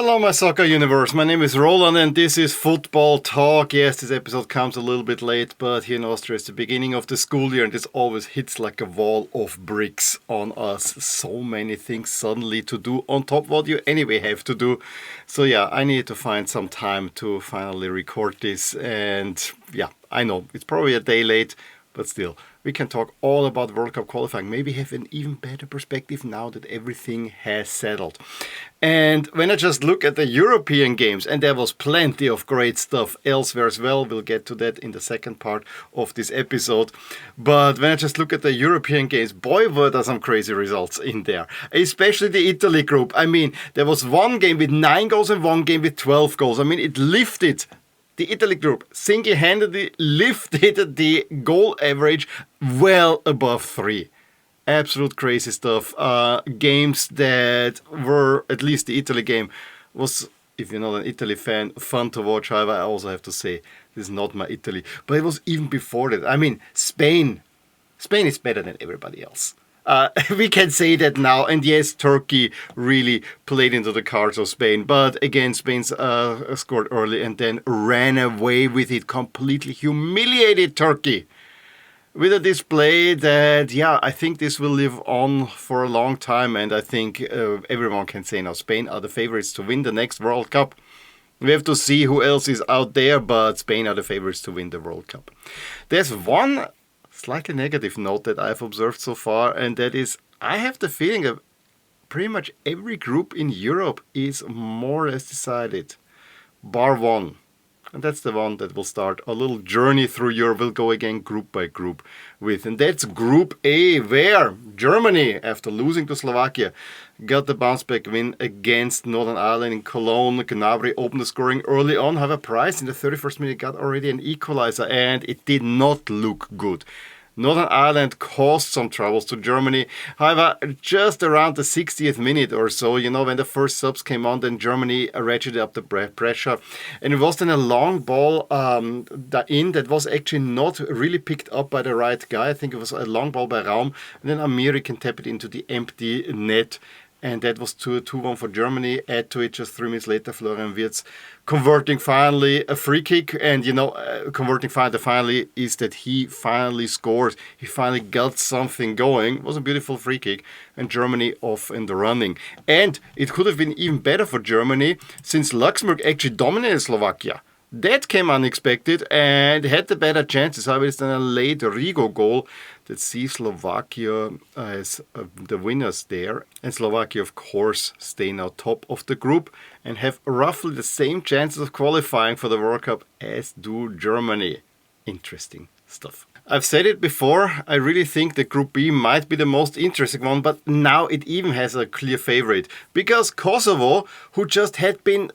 Hello, my soccer universe. My name is Roland and this is Football Talk. Yes, this episode comes a little bit late, but here in Austria it's the beginning of the school year and this always hits like a wall of bricks on us. So many things suddenly to do on top of what you anyway have to do. So yeah, I need to find some time to finally record this. And yeah, I know it's probably a day late, but still, we can talk all about World Cup qualifying. Maybe have an even better perspective now that everything has settled. And when I just look at the European games, and there was plenty of great stuff elsewhere as well, we'll get to that in the second part of this episode. But when I just look at the European games, boy, were there some crazy results in there. Especially the Italy group. I mean, there was one game with 9 goals and one game with 12 goals. I mean, it lifted. The Italy group single-handedly lifted the goal average well above 3. Absolute crazy stuff. Games that were, at least the Italy game, was, if you're not an Italy fan, fun to watch. However, I also have to say, this is not my Italy. But it was even before that. I mean, Spain is better than everybody else. We can say that now, and yes, Turkey really played into the cards of Spain, but again, Spain scored early and then ran away with it, completely humiliated Turkey with a display that, yeah, I think this will live on for a long time, and I think everyone can say now Spain are the favorites to win the next World Cup. We have to see who else is out there, but Spain are the favorites to win the World Cup. There's one slightly negative note that I've observed so far, and that is I have the feeling that pretty much every group in Europe is more or less decided, bar one. And that's the one that will start a little journey through Europe. We'll go again group by group with. And that's Group A, where Germany, after losing to Slovakia, got the bounce back win against Northern Ireland in Cologne. Gnabry opened the scoring early on. However, Price in the 31st minute got already an equalizer, and it did not look good. Northern Ireland caused some troubles to Germany. However, just around the 60th minute or so, when the first subs came on, then Germany ratcheted up the pressure. And it was then a long ball that was actually not really picked up by the right guy. I think it was a long ball by Raum. And then Amiri can tap it into the empty net. And that was 2-1 for Germany. Add to it just 3 minutes later, Florian Wirtz converting finally a free kick. And, converting finally is that he finally scores. He finally got something going. It was a beautiful free kick. And Germany off in the running. And it could have been even better for Germany since Luxembourg actually dominated Slovakia. That came unexpected and had the better chances. However, it's then a late Rigo goal that sees Slovakia as the winners there. And Slovakia, of course, stay now top of the group and have roughly the same chances of qualifying for the World Cup as do Germany. Interesting stuff. I've said it before, I really think that Group B might be the most interesting one, but now it even has a clear favorite. Because Kosovo, who just had been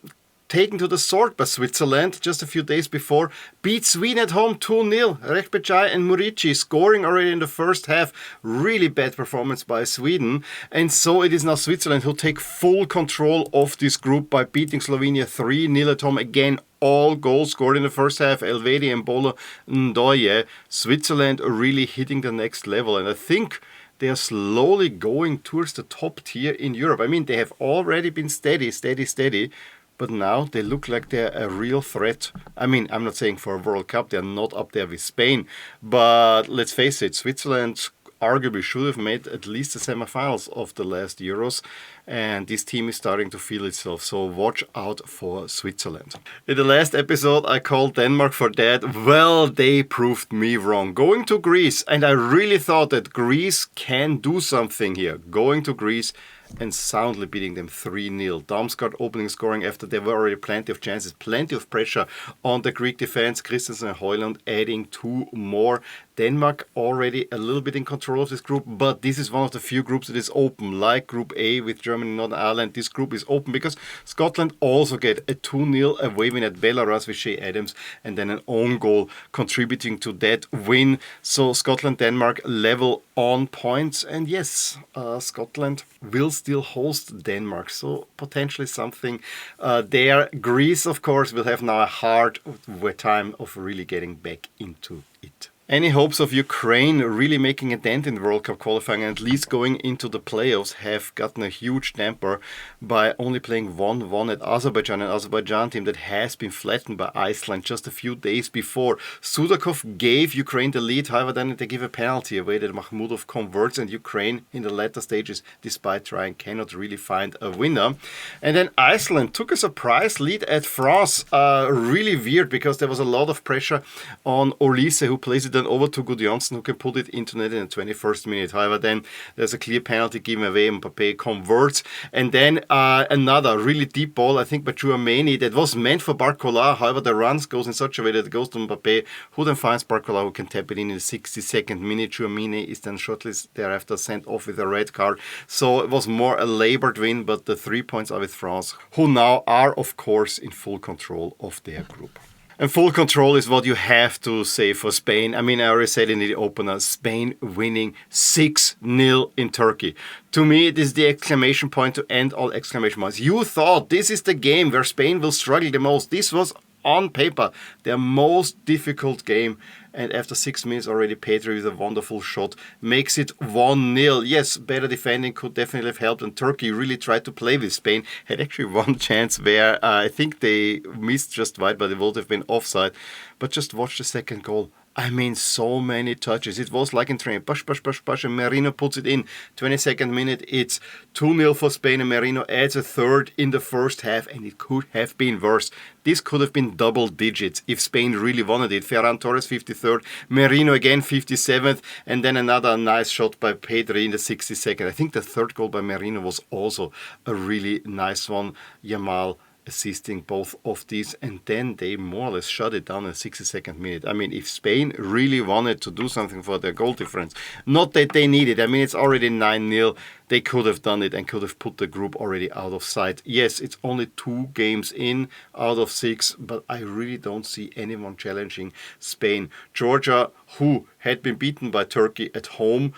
taken to the sword by Switzerland just a few days before, beat Sweden at home 2-0. Rekbecaj and Murici scoring already in the first half. Really bad performance by Sweden. And so it is now Switzerland who take full control of this group by beating Slovenia 3-0 at home. Again, all goals scored in the first half. Elvedi and Bolo Ndoye. Switzerland really hitting the next level. And I think they are slowly going towards the top tier in Europe. I mean, they have already been steady. But now they look like they're a real threat. I mean, I'm not saying for a World Cup, they're not up there with Spain. But let's face it, Switzerland arguably should have made at least the semifinals of the last Euros. And this team is starting to feel itself. So watch out for Switzerland. In the last episode, I called Denmark for that. Well, they proved me wrong. Going to Greece. And I really thought that Greece can do something here. Going to Greece and soundly beating them 3-0. Damsgaard opening scoring after there were already plenty of chances, plenty of pressure on the Greek defense. Christensen and Højlund adding 2 more. Denmark already a little bit in control of this group, but this is one of the few groups that is open, like Group A with Germany and Northern Ireland. This group is open because Scotland also get a 2-0 away win at Belarus with Shea Adams and then an own goal contributing to that win. So Scotland-Denmark level on points, and yes, Scotland will still host Denmark, so potentially something there. Greece, of course, will have now a hard time of really getting back into it. Any hopes of Ukraine really making a dent in the World Cup qualifying and at least going into the playoffs have gotten a huge damper by only playing 1-1 at Azerbaijan, an Azerbaijan team that has been flattened by Iceland just a few days before. Sudakov gave Ukraine the lead, however then they give a penalty away that Mahmudov converts, and Ukraine in the latter stages, despite trying, cannot really find a winner. And then Iceland took a surprise lead at France. Really weird, because there was a lot of pressure on Olise, who plays it then over to Gudjonsson, who can put it into net in the 21st minute. However, then there's a clear penalty given away. Mbappé converts. And then another really deep ball, I think by Chouameni, that was meant for Barcola. However, the runs goes in such a way that it goes to Mbappé, who then finds Barcola, who can tap it in the 62nd minute. Chouameni is then shortly thereafter sent off with a red card. So it was more a labored win, but the 3 points are with France, who now are, of course, in full control of their group. And full control is what you have to say for Spain. I mean, I already said in the opener, Spain winning 6-0 in Turkey. To me, this is the exclamation point to end all exclamation points. You thought this is the game where Spain will struggle the most. This was, on paper, their most difficult game. And after 6 minutes already, Pedri with a wonderful shot makes it 1-0. Yes, better defending could definitely have helped. And Turkey really tried to play with Spain. Had actually one chance where I think they missed just wide, but it would have been offside. But just watch the second goal. I mean, so many touches. It was like in training. Push, and Merino puts it in. 22nd minute, it's 2-0 for Spain, and Merino adds a third in the first half, and it could have been worse. This could have been double digits if Spain really wanted it. Ferran Torres, 53rd. Merino again, 57th. And then another nice shot by Pedri in the 62nd. I think the third goal by Merino was also a really nice one. Yamal assisting both of these, and then they more or less shut it down in the 62nd minute. I mean, if Spain really wanted to do something for their goal difference, not that they need it, I mean, it's already 9-0, they could have done it and could have put the group already out of sight. Yes, it's only 2 games in out of 6, but I really don't see anyone challenging Spain. Georgia, who had been beaten by Turkey at home,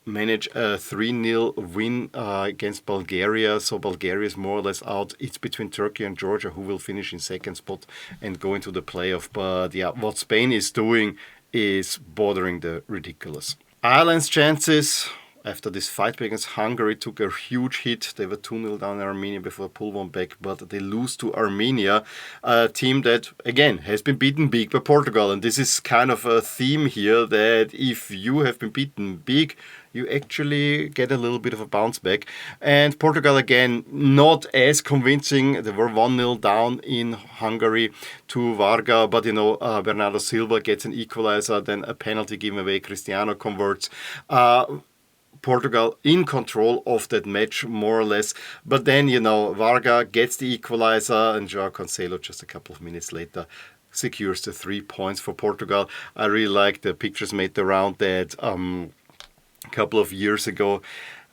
manage a 3-0 win against Bulgaria. So Bulgaria is more or less out. It's between Turkey and Georgia, who will finish in second spot and go into the playoff. But yeah, what Spain is doing is bordering the ridiculous. Ireland's chances after this fight against Hungary took a huge hit. They were 2-0 down in Armenia before pull one back, but they lose to Armenia, a team that, again, has been beaten big by Portugal. And this is kind of a theme here, that if you have been beaten big, you actually get a little bit of a bounce back. And Portugal, again, not as convincing. They were 1-0 down in Hungary to Varga, but, Bernardo Silva gets an equalizer, then a penalty given away. Cristiano converts. Portugal in control of that match, more or less. But then, Varga gets the equalizer, and João Cancelo just a couple of minutes later secures the 3 points for Portugal. I really like the pictures made around that a couple of years ago.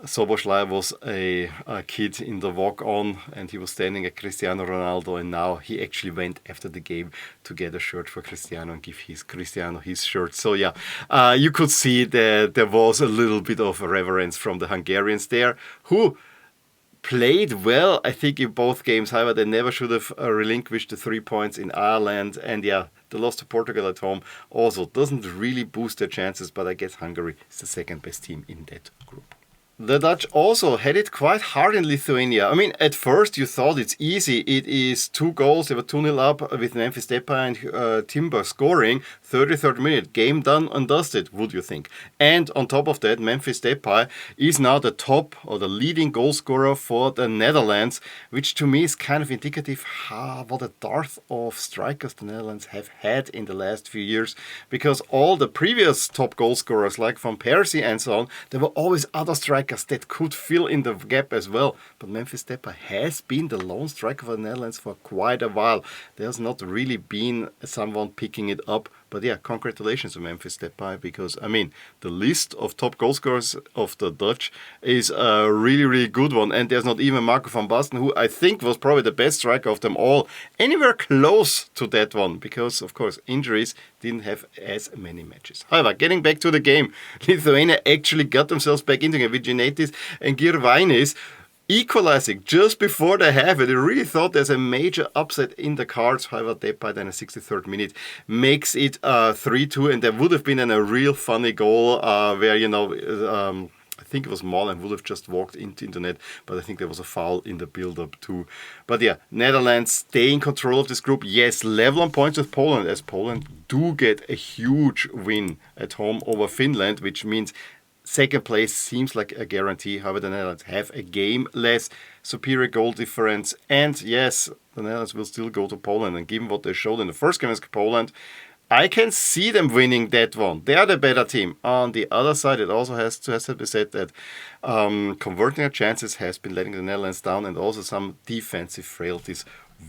Soboslai was a kid in the walk-on, and he was standing at Cristiano Ronaldo, and now he actually went after the game to get a shirt for Cristiano and give Cristiano his shirt. So yeah, you could see that there was a little bit of a reverence from the Hungarians there, who played well, I think, in both games. However, they never should have relinquished the 3 points in Ireland. And yeah, the loss to Portugal at home also doesn't really boost their chances, but I guess Hungary is the second best team in that group. The Dutch also had it quite hard in Lithuania. I mean, at first you thought it's easy. It is 2 goals. They were 2-0 up with Memphis Depay and Timber scoring. 33rd minute. Game done and dusted, would you think? And on top of that, Memphis Depay is now the top or the leading goal scorer for the Netherlands, which to me is kind of indicative what a dearth of strikers the Netherlands have had in the last few years. Because all the previous top goal scorers, like Van Persie and so on, there were always other strikers that could fill in the gap as well. But Memphis Depay has been the lone striker for the Netherlands for quite a while. There's not really been someone picking it up. But yeah, congratulations to Memphis Depay, because, I mean, the list of top goal scorers of the Dutch is a really, really good one. And there's not even Marco van Basten, who I think was probably the best striker of them all, anywhere close to that one, because, of course, injuries didn't have as many matches. However, getting back to the game, Lithuania actually got themselves back into it with Ginetis and Girvainis. equalizing just before they have it. I really thought there's a major upset in the cards. However, Depay then in the 63rd minute makes it 3-2, and there would have been a real funny goal where, I think it was Marlon would have just walked into the net, but I think there was a foul in the build-up too. But yeah, Netherlands stay in control of this group. Yes, level on points with Poland, as Poland do get a huge win at home over Finland, which means second place seems like a guarantee. However, the Netherlands have a game less, superior goal difference. And yes, the Netherlands will still go to Poland. And given what they showed in the first game against Poland, I can see them winning that one. They are the better team. On the other side, it also has to be said that converting their chances has been letting the Netherlands down, and also some defensive frailties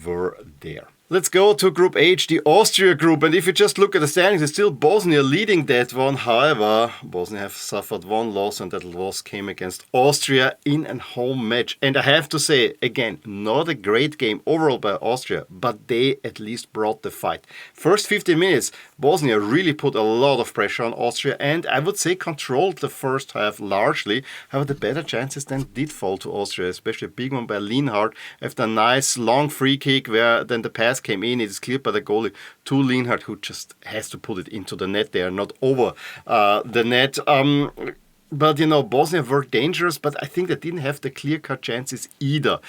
were there. Let's go to Group H, the Austria group. And if you just look at the standings, it's still Bosnia leading that one. However, Bosnia have suffered one loss, and that loss came against Austria in a home match. And I have to say, again, not a great game overall by Austria, but they at least brought the fight. First 15 minutes, Bosnia really put a lot of pressure on Austria, and I would say controlled the first half largely. However, the better chances then did fall to Austria, especially a big one by Lienhard after a nice long free kick where then the pass came in. It is cleared by the goalie to Lienhard, who just has to put it into the net there, not over the net. But, Bosnia were dangerous, but I think they didn't have the clear-cut chances either.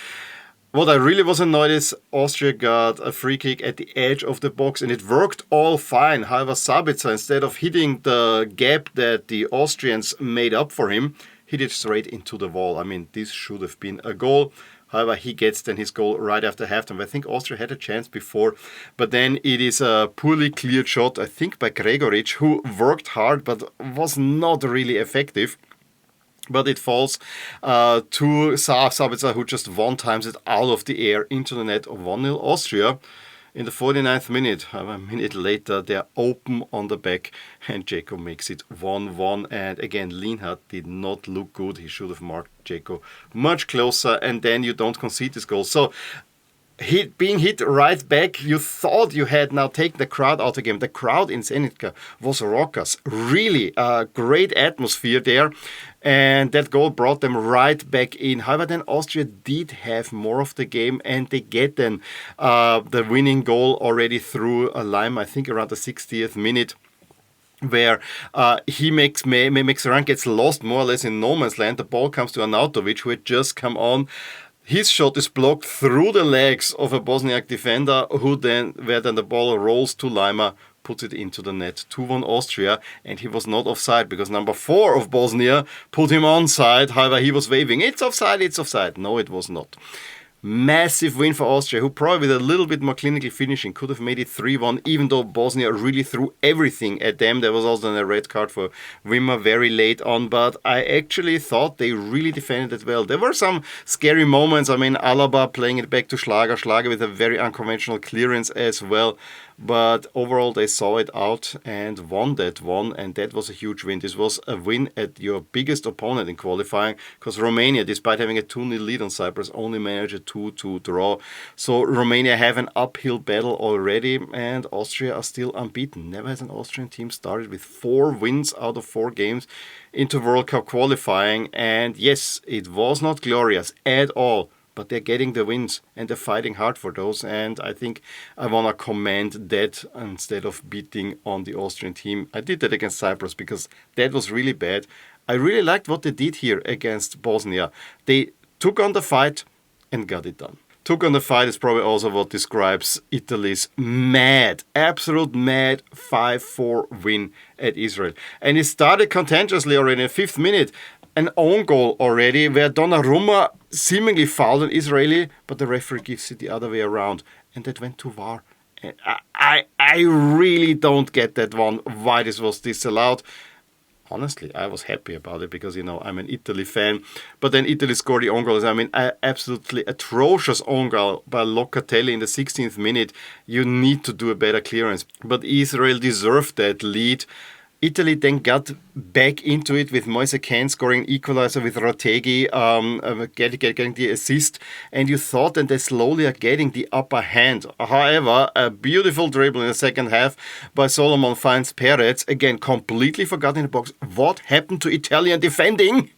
What I really was annoyed is Austria got a free kick at the edge of the box, and it worked all fine. However, Sabitzer, instead of hitting the gap that the Austrians made up for him, hit it straight into the wall. I mean, this should have been a goal. However, he gets then his goal right after halftime. I think Austria had a chance before, but then it is a poorly cleared shot, I think by Gregoric, who worked hard but was not really effective. But it falls to Sabitzer, who just one-times it out of the air into the net of 1-0 Austria. In the 49th minute, a minute later, they're open on the back, and Dzeko makes it 1-1. And again, Lienhard did not look good. He should have marked Dzeko much closer, and then you don't concede this goal. So, being hit right back, you thought you had now taken the crowd out of the game. The crowd in Senegal was raucous. Really a great atmosphere there. And that goal brought them right back in. However, then Austria did have more of the game, and they get then the winning goal already through a Lime, I think around the 60th minute, where he makes a run, gets lost more or less in no man's land. The ball comes to Arnautovic, who had just come on. His shot is blocked through the legs of a Bosniak defender, where then the ball rolls to Lima, puts it into the net. 2-1 Austria, and he was not offside because number 4 of Bosnia put him onside. However, he was waving, it's offside, it's offside. No, it was not. Massive win for Austria, who probably with a little bit more clinical finishing could have made it 3-1, even though Bosnia really threw everything at them. There was also a red card for Wimmer very late on, but I actually thought they really defended it well. There were some scary moments. I mean, Alaba playing it back to Schlager with a very unconventional clearance as well. But overall, they saw it out and won that one, and that was a huge win. This was a win at your biggest opponent in qualifying, because Romania, despite having a 2-0 lead on Cyprus, only managed a 2-2 draw. So Romania have an uphill battle already, and Austria are still unbeaten. Never has an Austrian team started with 4 wins out of 4 games into World Cup qualifying. And yes, it was not glorious at all, but they're getting the wins and they're fighting hard for those. And I think I want to commend that instead of beating on the Austrian team. I did that against Cyprus because that was really bad. I really liked what they did here against Bosnia. They took on the fight and got it done. Took on the fight is probably also what describes Italy's absolute mad 5-4 win at Israel. And it started contentiously already in the 5th minute. An own goal already where Donnarumma seemingly fouled an Israeli, but the referee gives it the other way around. And that went to VAR. And I really don't get that one, why this was disallowed. Honestly, I was happy about it because, I'm an Italy fan. But then Italy scored the own goal. I mean, absolutely atrocious own goal by Locatelli in the 16th minute. You need to do a better clearance. But Israel deserved that lead. Italy then got back into it with Moise Kean scoring equalizer with Rotegi, getting the assist, and you thought that they slowly are getting the upper hand. However, a beautiful dribble in the second half by Solomon finds Perez, again completely forgotten in the box. What happened to Italian defending?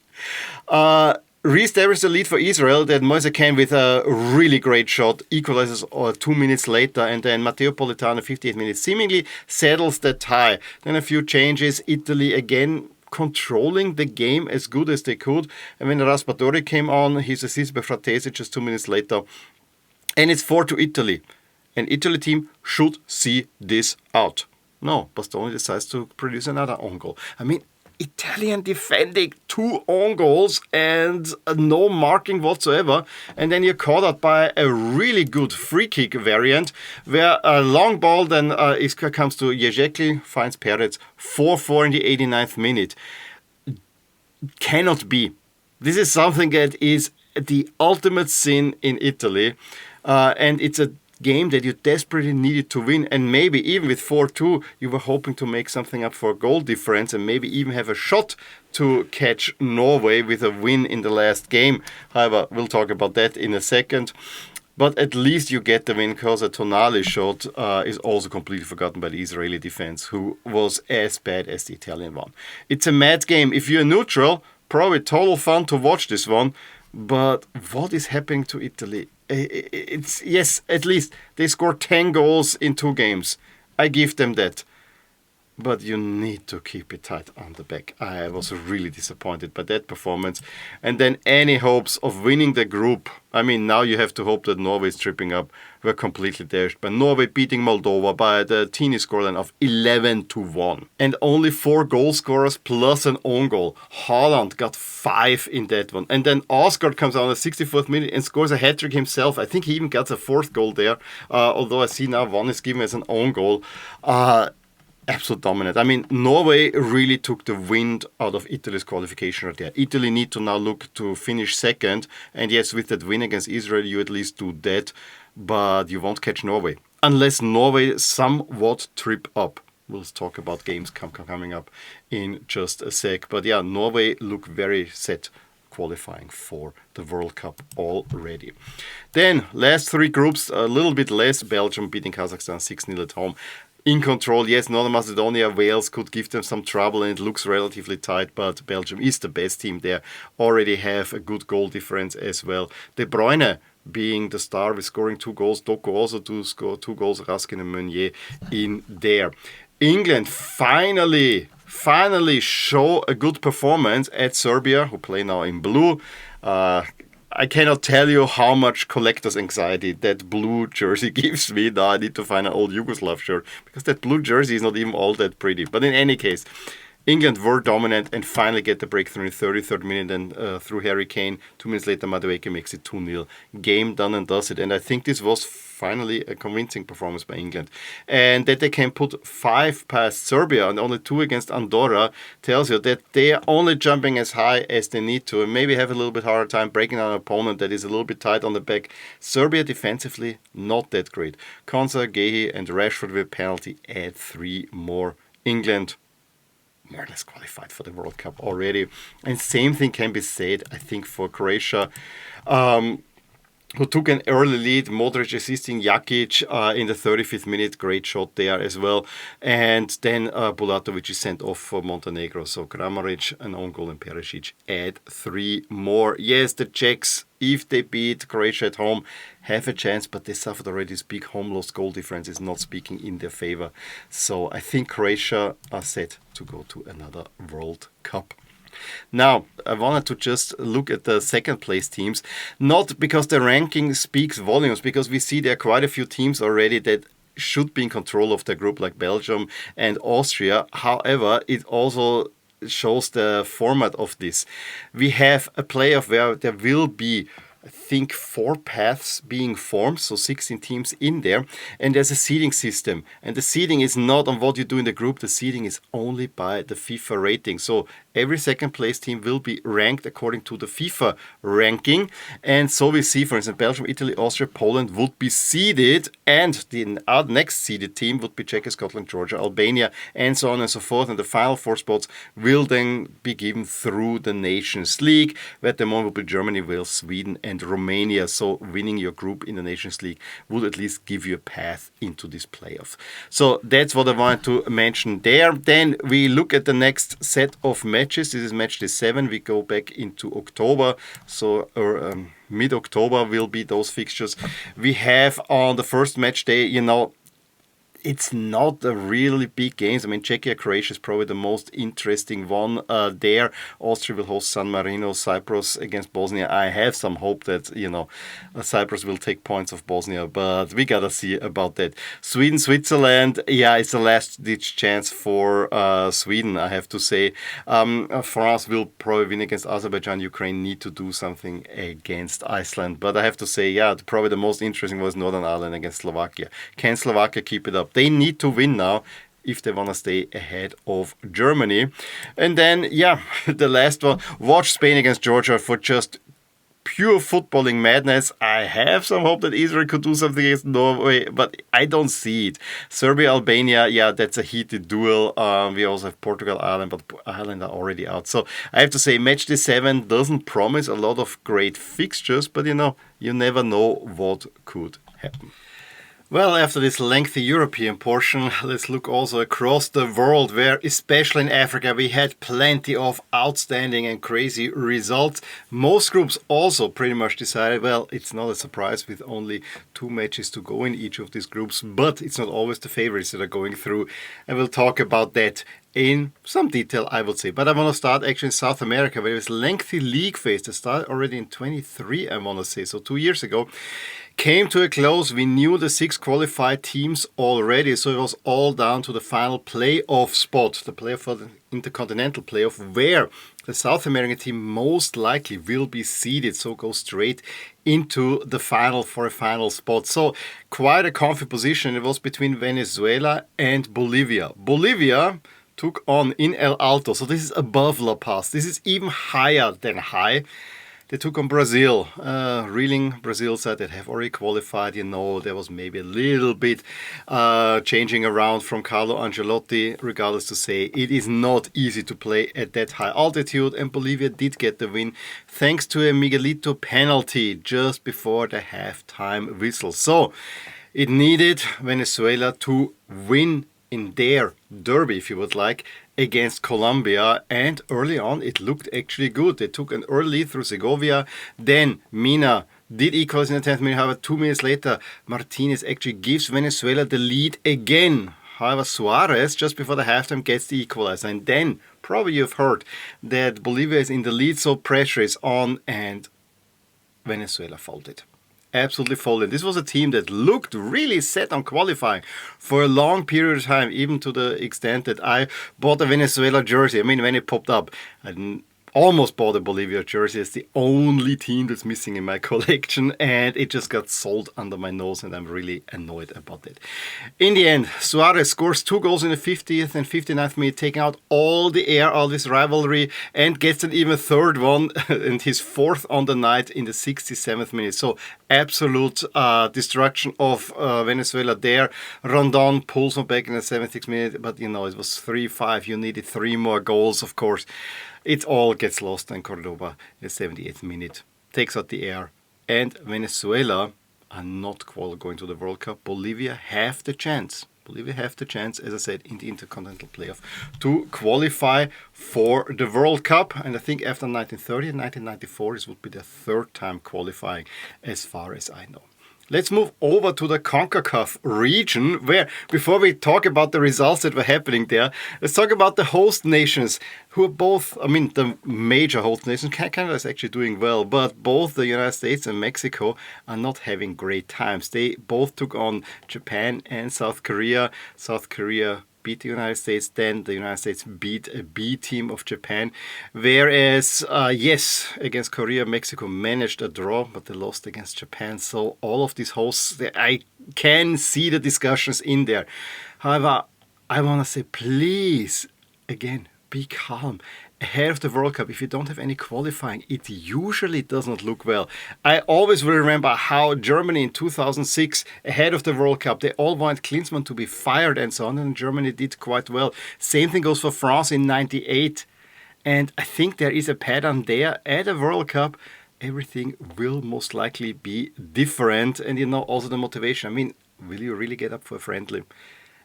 Re-established the lead for Israel. Then Moise Kean with a really great shot equalizes 2 minutes later, and then Matteo Politano 58 minutes seemingly settles the tie. Then a few changes. Italy again controlling the game as good as they could, and when Raspadori came on, he's assisted by Fratesi just 2 minutes later, and it's 4 to Italy. An Italy team should see this out. No, Bastoni decides to produce another own goal. I mean, Italian defending 2 own goals and no marking whatsoever. And then you're caught out by a really good free kick variant where a long ball then comes to Jezekli, finds Perez, 4-4 in the 89th minute. Cannot be. This is something that is the ultimate sin in Italy. And it's a game that you desperately needed to win, and maybe even with 4-2 you were hoping to make something up for a goal difference and maybe even have a shot to catch Norway with a win in the last game. However, we'll talk about that in a second. But at least you get the win, because a Tonali shot is also completely forgotten by the Israeli defense, who was as bad as the Italian one. It's a mad game. If you're neutral, probably total fun to watch this one. But what is happening to Italy? It's, yes, at least they scored 10 goals in 2 games. I give them that. But you need to keep it tight on the back. I was really disappointed by that performance. And then any hopes of winning the group, I mean, now you have to hope that Norway is tripping up, were completely dashed by Norway beating Moldova by the teeny scoreline of 11-1. And only 4 goal scorers plus an own goal. Haaland got 5 in that one. And then Oscar comes on the 64th minute and scores a hat-trick himself. I think he even gets a 4th goal there, although I see now one is given as an own goal. Absolute dominant. I mean, Norway really took the wind out of Italy's qualification right there. Italy need to now look to finish second. And yes, with that win against Israel, you at least do that. But you won't catch Norway. Unless Norway somewhat trip up. We'll talk about games coming up in just a sec. But yeah, Norway look very set qualifying for the World Cup already. Then, last 3 groups, a little bit less. Belgium beating Kazakhstan 6-0 at home. In control, yes, Northern Macedonia, Wales could give them some trouble, and it looks relatively tight, but Belgium is the best team there. Already have a good goal difference as well. De Bruyne being the star with scoring 2 goals. Doku also to score 2 goals. Raskin and Meunier in there. England finally show a good performance at Serbia, who play now in blue. I cannot tell you how much collector's anxiety that blue jersey gives me. Now I need to find an old Yugoslav shirt, because that blue jersey is not even all that pretty. But in any case, England were dominant and finally get the breakthrough in the 33rd minute, and through Harry Kane. 2 minutes later, Madueke makes it 2-0. Game done and dusted. And I think this was finally a convincing performance by England. And that they can put 5 past Serbia and only 2 against Andorra tells you that they are only jumping as high as they need to, and maybe have a little bit harder time breaking down an opponent that is a little bit tight on the back. Serbia defensively, not that great. Konsa, Gehi and Rashford with penalty add 3 more. England more or less qualified for the World Cup already. And same thing can be said, I think, for Croatia, who took an early lead. Modric assisting Jakic in the 35th minute. Great shot there as well. And then Bulatovic is sent off for Montenegro. So Kramaric, an own goal, and Perisic add 3 more. Yes, the Czechs, if they beat Croatia at home, have a chance, but they suffered already. This big home lost goal difference is not speaking in their favor. So I think Croatia are set to go to another World Cup. Now, I wanted to just look at the second place teams, not because the ranking speaks volumes, because we see there are quite a few teams already that should be in control of their group, like Belgium and Austria. However, it also shows the format of this. We have a playoff where there will be, I think, 4 paths being formed, so 16 teams in there, and there's a seeding system. And the seeding is not on what you do in the group, the seeding is only by the FIFA rating. So every second place team will be ranked according to the FIFA ranking. And so we see, for instance, Belgium, Italy, Austria, Poland would be seeded, and the next seeded team would be Czechia, Scotland, Georgia, Albania, and so on and so forth. And the final 4 spots will then be given through the Nations League, where at the moment will be Germany, Wales, Sweden, and Romania. So winning your group in the Nations League would at least give you a path into this playoff. So that's what I wanted to mention there. Then we look at the next set of matches. This is match day 7. We go back into October. So mid-October will be those fixtures. We have on the first match day, it's not a really big games. I mean, Czechia, Croatia is probably the most interesting one there. Austria will host San Marino, Cyprus against Bosnia. I have some hope that, Cyprus will take points of Bosnia, but we gotta see about that. Sweden, Switzerland, it's the last-ditch chance for Sweden, I have to say. France will probably win against Azerbaijan. Ukraine need to do something against Iceland. But I have to say, probably the most interesting was Northern Ireland against Slovakia. Can Slovakia keep it up? They need to win now if they want to stay ahead of Germany. And then, the last one, watch Spain against Georgia for just pure footballing madness. I have some hope that Israel could do something against Norway, but I don't see it. Serbia, Albania, that's a heated duel. We also have Portugal, Ireland, but Ireland are already out. So I have to say, match day 7 doesn't promise a lot of great fixtures, but you never know what could happen. Well, after this lengthy European portion, let's look also across the world, where especially in Africa we had plenty of outstanding and crazy results. Most groups also pretty much decided, well, it's not a surprise with only 2 matches to go in each of these groups, but it's not always the favorites that are going through. And we'll talk about that in some detail, I would say. But I want to start actually in South America, where this lengthy league phase that started already in 23, I want to say, so 2 years ago, came to a close. We knew the 6 qualified teams already, so it was all down to the final playoff spot, the playoff for the intercontinental playoff, where the South American team most likely will be seeded, so go straight into the final for a final spot. So quite a comfy position. It was between Venezuela and Bolivia. Bolivia took on in El Alto, so this is above La Paz. This is even higher than high. They took on Brazil, reeling Brazil side that have already qualified. There was maybe a little bit changing around from Carlo Ancelotti. Regardless to say, it is not easy to play at that high altitude, and Bolivia did get the win thanks to a Miguelito penalty just before the halftime whistle. So it needed Venezuela to win in their derby, if you would like, against Colombia, and early on it looked actually good. They took an early lead through Segovia, then Mina did equalize in the 10th minute. However, 2 minutes later, Martinez actually gives Venezuela the lead again. However, Suarez, just before the halftime, gets the equalizer, and then probably you've heard that Bolivia is in the lead, so pressure is on, and Venezuela folded. Absolutely folded. This was a team that looked really set on qualifying for a long period of time, even to the extent that I bought a Venezuela jersey. I mean, when it popped up, I almost bought a Bolivia jersey. It's the only team that's missing in my collection, and it just got sold under my nose, and I'm really annoyed about it. In the end, Suarez scores 2 goals in the 50th and 59th minute, taking out all the air of this rivalry, and gets an even third one, and his 4th on the night in the 67th minute. So absolute destruction of Venezuela there. Rondon pulls one back in the 76th minute, but it was 3-5. You needed 3 more goals, of course. It all gets lost, and Cordoba in the 78th minute takes out the air. And Venezuela are not going to the World Cup. Bolivia have the chance. As I said, in the Intercontinental Playoff to qualify for the World Cup. And I think after 1930 and 1994, this would be the 3rd time qualifying, as far as I know. Let's move over to the CONCACAF region, where, before we talk about the results that were happening there, let's talk about the host nations, who are both, the major host nations. Canada is actually doing well, but both the United States and Mexico are not having great times. They both took on Japan and South Korea. South Korea beat the United States, then the United States beat a B team of Japan. Whereas, against Korea, Mexico managed a draw, but they lost against Japan. So all of these hosts, I can see the discussions in there. However, I want to say, please, again, be calm. Ahead of the World Cup, if you don't have any qualifying, it usually does not look well. I always will remember how Germany in 2006, ahead of the World Cup, they all wanted Klinsmann to be fired and so on, and Germany did quite well. Same thing goes for France in 98. And I think there is a pattern there at the World Cup. everything will most likely be different. And also the motivation. I mean, will you really get up for a friendly?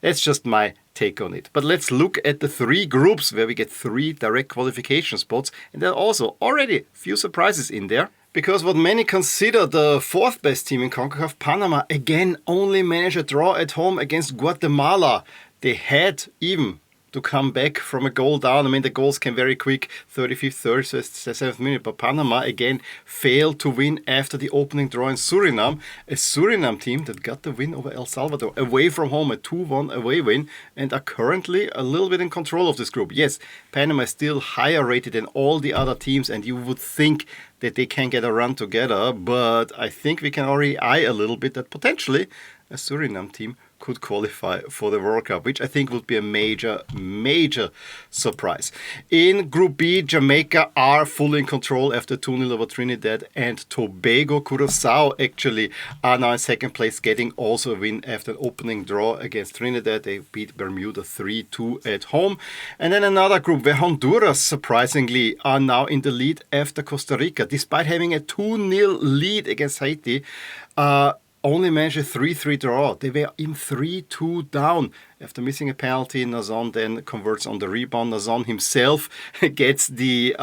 That's just my take on it. But let's look at the 3 groups where we get 3 direct qualification spots. And there are also already a few surprises in there. Because what many consider the 4th best team in CONCACAF, Panama, again only managed a draw at home against Guatemala. They had even to come back from a goal down. I mean, the goals came very quick, 35th, 37th minute. But Panama again failed to win after the opening draw in Suriname. A Suriname team that got the win over El Salvador away from home, a 2-1 away win, and are currently a little bit in control of this group. Yes, Panama is still higher rated than all the other teams, and you would think that they can get a run together, but I think we can already eye a little bit that potentially a Suriname team could qualify for the World Cup, which I think would be a major, major surprise. In Group B, Jamaica are fully in control after 2-0 over Trinidad and Tobago. Curaçao actually are now in 2nd place, getting also a win after an opening draw against Trinidad. They beat Bermuda 3-2 at home. And then another group where Honduras, surprisingly, are now in the lead after Costa Rica. Despite having a 2-0 lead against Haiti, only managed a 3-3 draw. They were in 3-2 down. After missing a penalty, Nazon then converts on the rebound. Nazon himself gets the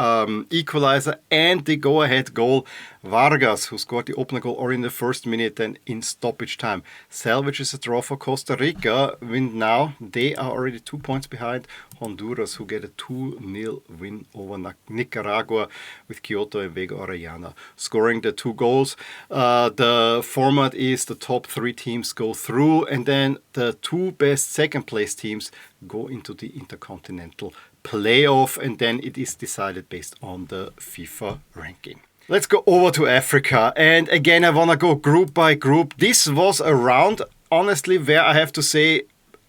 equalizer and the go-ahead goal. Vargas, who scored the opener goal already in the 1st minute and in stoppage time, salvages a draw for Costa Rica. Win now. They are already 2 points behind Honduras, who get a 2-0 win over Nicaragua with Kyoto and Vega Orellana scoring the 2 goals. The format is the top 3 teams go through, and then the 2 best second place teams go into the intercontinental playoff, and then it is decided based on the FIFA ranking. Let's go over to Africa, and again I want to go group by group. This was a round, honestly, where I have to say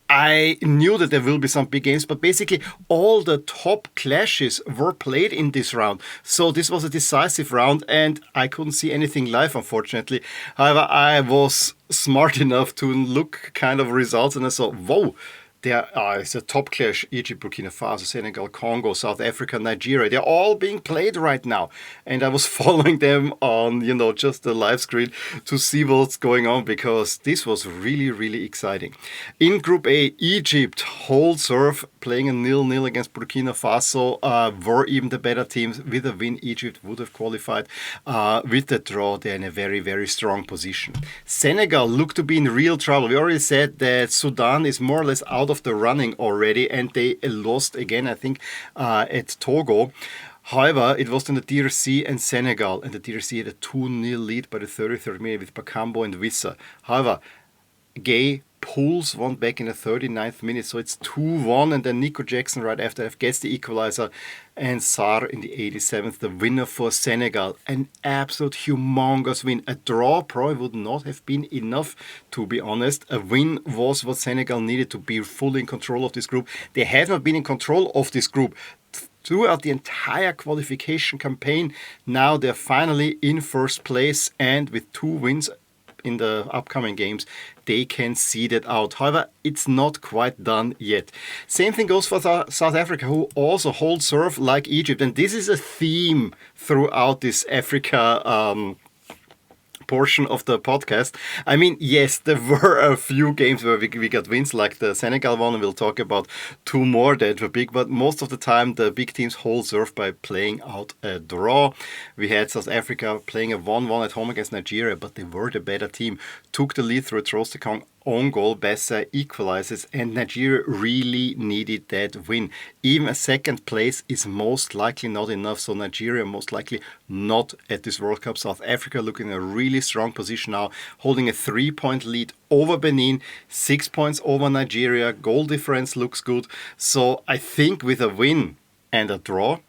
I knew that there will be some big games, but basically all the top clashes were played in this round. So this was a decisive round, and I couldn't see anything live, unfortunately. However, I was smart enough to look kind of results, and I saw, whoa, there is a top clash: Egypt, Burkina Faso, Senegal, Congo, South Africa, Nigeria. They're all being played right now. And I was following them on, just the live screen to see what's going on, because this was really, really exciting. In Group A, Egypt, whole serve, playing a 0-0 against Burkina Faso, were even the better teams. With a win, Egypt would have qualified. With the draw, they're in a very, very strong position. Senegal looked to be in real trouble. We already said that Sudan is more or less out of the running already, and they lost again, I think, at Togo. However, it was in the DRC and Senegal, and the DRC had a 2-0 lead by the 33rd minute with Bakambo and Wissa. However, Gay pulls one back in the 39th minute, so it's 2-1, and then Nico Jackson right after that gets the equalizer, and Sarr in the 87th, the winner for Senegal. An absolute humongous win. A draw probably would not have been enough, to be honest. A win was what Senegal needed to be fully in control of this group. They have not been in control of this group throughout the entire qualification campaign. Now they're finally in 1st place, and with 2 wins in the upcoming games, they can see that out. However, it's not quite done yet. Same thing goes for South Africa, who also hold serve like Egypt. And this is a theme throughout this Africa portion of the podcast. I mean, yes, there were a few games where we got wins, like the Senegal one, and we'll talk about 2 more that were big, but most of the time the big teams hold serve by playing out a draw. We had South Africa playing a 1-1 at home against Nigeria, but they were the better team, took the lead through a Trostekong own goal. Bessa equalizes, and Nigeria really needed that win. Even a 2nd place is most likely not enough, so Nigeria most likely not at this World Cup. South Africa looking in a really strong position now, holding a 3-point lead over Benin, 6 points over Nigeria. Goal difference looks good. So I think with a win and a draw,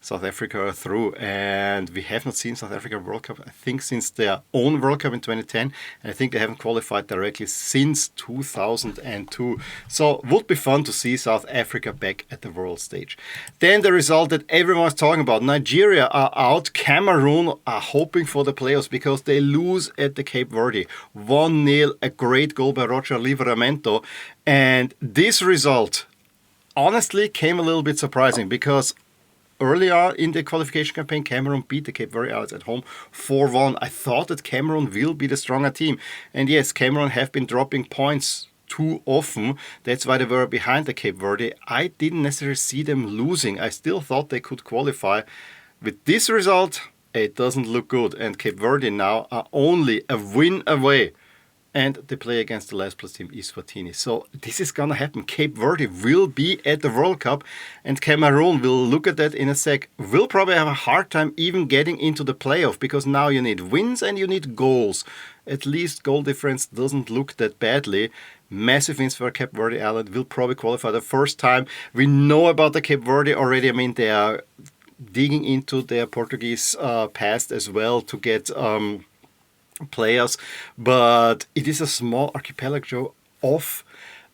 South Africa are through, and we have not seen South Africa World Cup, I think, since their own World Cup in 2010, and I think they haven't qualified directly since 2002. So would be fun to see South Africa back at the world stage. Then the result that everyone's talking about: Nigeria are out. Cameroon are hoping for the playoffs because they lose at the Cape Verde 1-0, a great goal by Roger Livramento. And this result honestly came a little bit surprising, because earlier in the qualification campaign, Cameroon beat the Cape Verde Islands at home 4-1. I thought that Cameroon will be the stronger team. And yes, Cameroon have been dropping points too often. That's why they were behind the Cape Verde. I didn't necessarily see them losing. I still thought they could qualify. With this result, it doesn't look good. And Cape Verde now are only a win away. And they play against the last place team, Eswatini. So this is going to happen. Cape Verde will be at the World Cup. And Cameroon, will look at that in a sec, will probably have a hard time even getting into the playoff. Because now you need wins and you need goals. At least goal difference doesn't look that badly. Massive wins for Cape Verde Island. Will probably qualify the first time. We know about the Cape Verde already. I mean, they are digging into their Portuguese past as well to get players, but it is a small archipelago off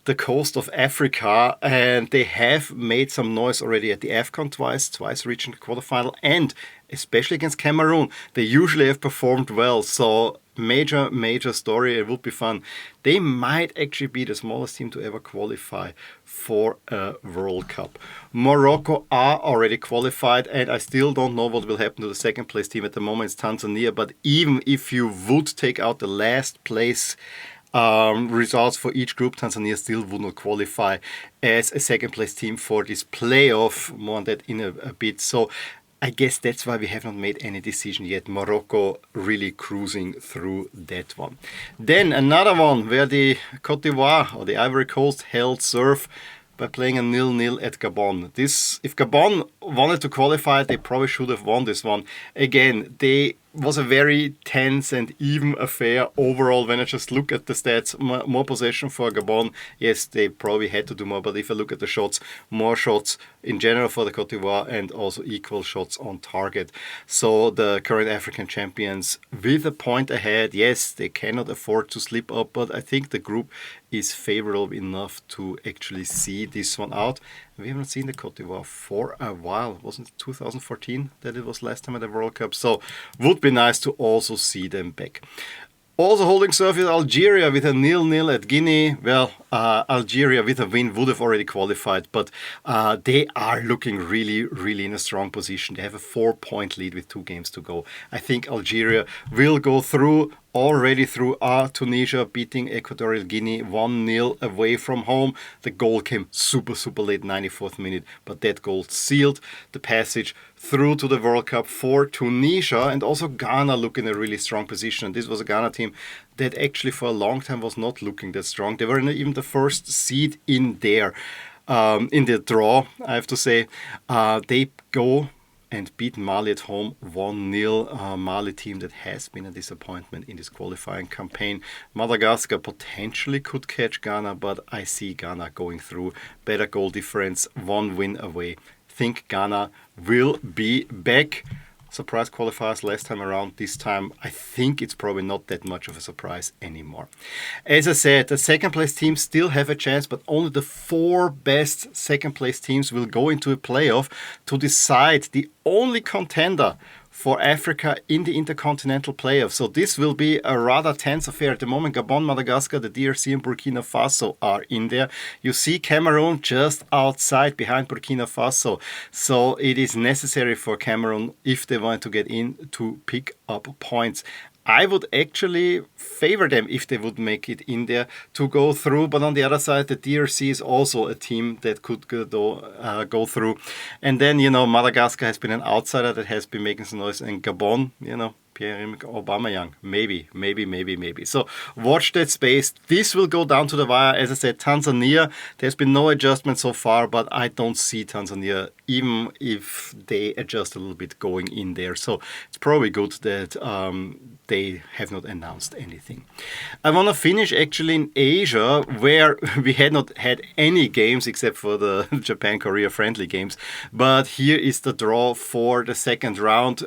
the coast of Africa, and they have made some noise already at the AFCON twice reaching the quarterfinal, and especially against Cameroon, they usually have performed well. So major story. It would be fun. They might actually be the smallest team to ever qualify for a World Cup. Morocco are already qualified, and I still don't know what will happen to the second place team. At the moment, it's Tanzania, but even if you would take out the last place results for each group, Tanzania still would not qualify as a second place team for this playoff. More on that in a bit. So I guess that's why we have not made any decision yet. Morocco really cruising through that one. Then another one where the Côte d'Ivoire or the Ivory Coast held serve by playing a 0-0 at Gabon. If Gabon wanted to qualify, they probably should have won this one. Again, they was a very tense and even affair overall. When I just look at the stats, more possession for Gabon. Yes, they probably had to do more, but if I look at the shots, more shots in general for the Côte d'Ivoire and also equal shots on target. So the current African champions with a point ahead. Yes, they cannot afford to slip up, but I think the group is favorable enough to actually see this one out. We haven't seen the Côte d'Ivoire for a while. Wasn't it 2014 that it was last time at the World Cup? So would be nice to also see them back. Also holding serve is Algeria with a 0-0 at Guinea. Well, Algeria with a win would have already qualified, but they are looking really in a strong position. They have a 4-point lead with 2 games to go. I think Algeria will go through already through Tunisia, beating Equatorial Guinea 1-0 away from home. The goal came super late, 94th minute, but that goal sealed the passage through to the World Cup for Tunisia. And also Ghana look in a really strong position. This was a Ghana team that actually for a long time was not looking that strong. They were even the first seed in there, in the draw, I have to say. They go and beat Mali at home 1-0. Mali team that has been a disappointment in this qualifying campaign. Madagascar potentially could catch Ghana, but I see Ghana going through. Better goal difference, 1 win away. Think Ghana will be back. Surprise qualifiers last time around. This time I think it's probably not that much of a surprise anymore. As I said, the second place teams still have a chance, but only the 4 best second place teams will go into a playoff to decide the only contender for Africa in the intercontinental playoff. So this will be a rather tense affair. At the moment, Gabon, Madagascar, the DRC and Burkina Faso are in there. You see Cameroon just outside behind Burkina Faso. So it is necessary for Cameroon, if they want to get in, to pick up points. I would actually favor them if they would make it in there to go through. But on the other side, the DRC is also a team that could go through. And then, Madagascar has been an outsider that has been making some noise. And Gabon, Pierre-Emerick Aubameyang, maybe. So watch that space. This will go down to the wire. As I said, Tanzania, there's been no adjustment so far, but I don't see Tanzania, even if they adjust a little bit, going in there. So it's probably good that they have not announced anything. I want to finish actually in Asia, where we had not had any games except for the Japan-Korea friendly games. But here is the draw for the second round.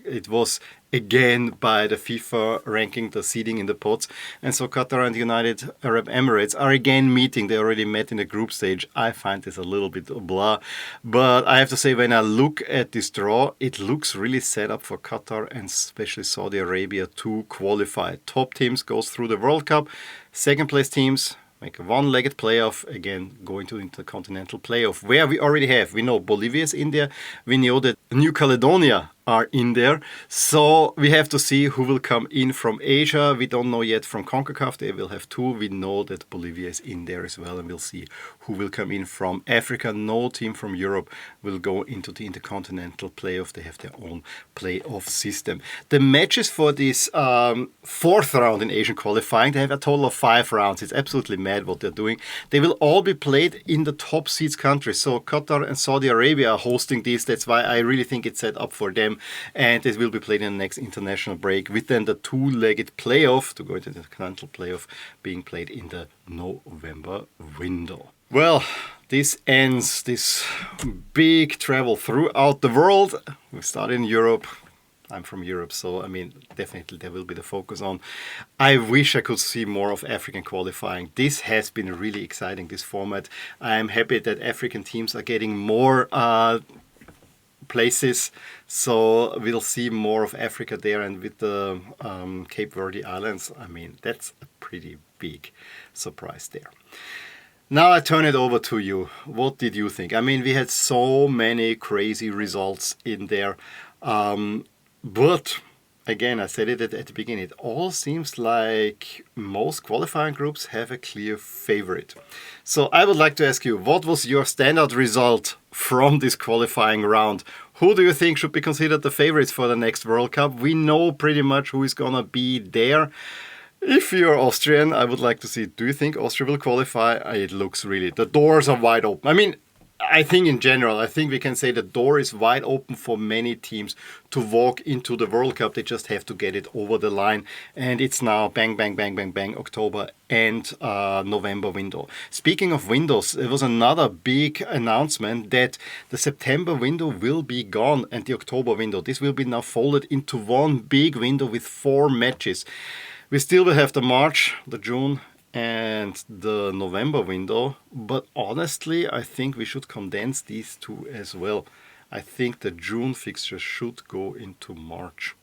It was again by the FIFA ranking the seeding in the pots. And so Qatar and the United Arab Emirates are again meeting. They already met in the group stage. I find this a little bit blah. But I have to say, when I look at this draw, it looks really set up for Qatar and especially Saudi Arabia to qualify. Top teams goes through the World Cup. Second place teams make a one-legged playoff, again going to the intercontinental playoff, where we know Bolivia is in there, we know that New Caledonia are in there, so we have to see who will come in from Asia. We don't know yet from CONCACAF, they will have 2. We know that Bolivia is in there as well, and we'll see who will come in from Africa. No team from Europe will go into the intercontinental playoff. They have their own playoff system. The matches for this 4th round in Asian qualifying, they have a total of 5 rounds. It's absolutely mad what they're doing. They will all be played in the top seeds countries. So Qatar and Saudi Arabia are hosting this. That's why I really think it's set up for them. And it will be played in the next international break, with then the 2-legged playoff to go into the continental playoff being played in the November window. Well, this ends this big travel throughout the world. We started in Europe. I'm from Europe, so I mean, definitely there will be the focus on. I wish I could see more of African qualifying. This has been really exciting, this format. I'm happy that African teams are getting more places, so we'll see more of Africa there, and with the Cape Verde Islands, I mean, that's a pretty big surprise there. Now I turn it over to you. What did you think? I mean, we had so many crazy results in there, but again, I said it at the beginning, it all seems like most qualifying groups have a clear favorite. So I would like to ask you, what was your standout result from this qualifying round? Who do you think should be considered the favorites for the next World Cup? We know pretty much who is going to be there. If you're Austrian, I would like to see, do you think Austria will qualify? It looks really, the doors are wide open. I mean, I think in general, I think we can say the door is wide open for many teams to walk into the World Cup. They just have to get it over the line. And it's now bang, bang, bang, bang, bang, October and November window. Speaking of windows, there was another big announcement that the September window will be gone and the October window. This will be now folded into one big window with 4 matches. We still will have the March, the June, and the November window, but honestly I think we should condense these 2 as well. I think the June fixtures should go into March,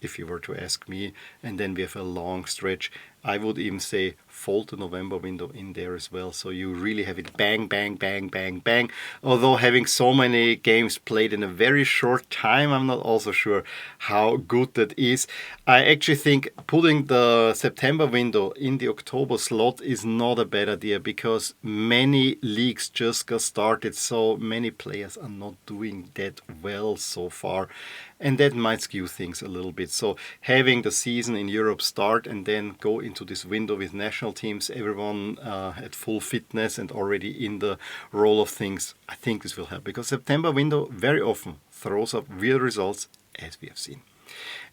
if you were to ask me, and then we have a long stretch. I would even say fold the November window in there as well, so you really have it bang, bang, bang, bang, bang. Although having so many games played in a very short time, I'm not also sure how good that is. I actually think putting the September window in the October slot is not a bad idea, because many leagues just got started, so many players are not doing that well so far, and that might skew things a little bit. So having the season in Europe start and then go into this window with national teams, everyone at full fitness and already in the roll of things, I think this will help, because September window very often throws up weird results, as we have seen.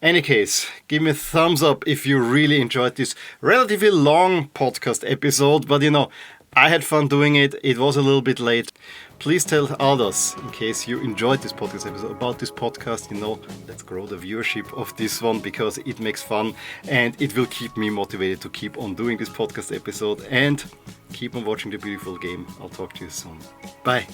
Any case, give me a thumbs up if you really enjoyed this relatively long podcast episode, but you know, I had fun doing it. It was a little bit late. Please tell others, in case you enjoyed this podcast episode, about this podcast. You know, let's grow the viewership of this one, because it makes fun and it will keep me motivated to keep on doing this podcast episode, and keep on watching the beautiful game. I'll talk to you soon. Bye.